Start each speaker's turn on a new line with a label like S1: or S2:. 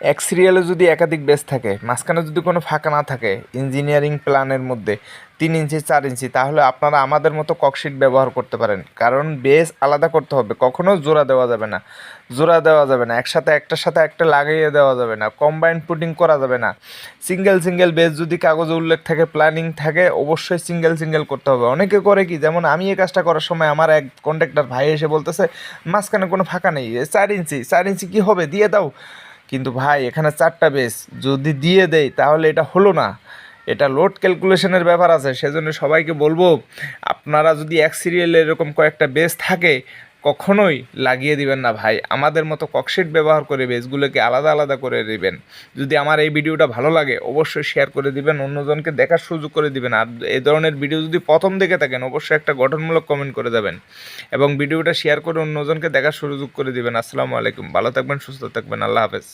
S1: এক সিরিয়ালে যদি একাধিক বেস থাকে, মাঝখানে যদি কোনো ফাঁকা না থাকে ইঞ্জিনিয়ারিং প্ল্যানের মধ্যে 3 ইঞ্চি 4 ইঞ্চি, তাহলে আপনারা আমাদের মতো ককশিট ব্যবহার করতে পারেন। কারণ বেস আলাদা করতে হবে, কখনো জোড়া দেওয়া যাবে না, একসাথে একটার সাথে একটা লাগিয়ে দেওয়া যাবে না, কম্বাইন্ড পুটিং করা যাবে না। সিঙ্গেল সিঙ্গেল বেস যদি কাগজে উল্লেখ থাকে, প্ল্যানিং থাকে, অবশ্যই সিঙ্গেল সিঙ্গেল করতে হবে। অনেকে করে কি, যেমন আমি এই কাজটা করার সময় আমার এক কন্ট্রাক্টর ভাই এসে বলতেছে মাঝখানে কোনো ফাঁকা নেই, 4 ইঞ্চি কী হবে, দিয়ে দাও। কিন্তু ভাই এখানে 4টা বেস যদি দিয়ে দেই তাহলে এটা হলো না, এটা লোড ক্যালকুলেশনের ব্যাপার আছে। সেজন্য সবাইকে বলবো, আপনারা যদি এক সিরিয়ালে এরকম কয়েকটা বেস থাকে কখনোই লাগিয়ে দিবেন না ভাই। আমাদের মতো ককশিট ব্যবহার করে বেসগুলোকে আলাদা আলাদা করে দিবেন। যদি আমার এই ভিডিওটা ভালো লাগে অবশ্যই শেয়ার করে দিবেন, অন্যজনকে দেখার সুযোগ করে দিবেন। আর এই ধরনের ভিডিও যদি প্রথম দেখে থাকেন অবশ্যই একটা গঠনমূলক কমেন্ট করে দেবেন এবং ভিডিওটা শেয়ার করে অন্যজনকে দেখার সুযোগ করে দিবেন। আসসালামু আলাইকুম, ভালো থাকবেন, সুস্থ থাকবেন, আল্লাহ হাফেজ।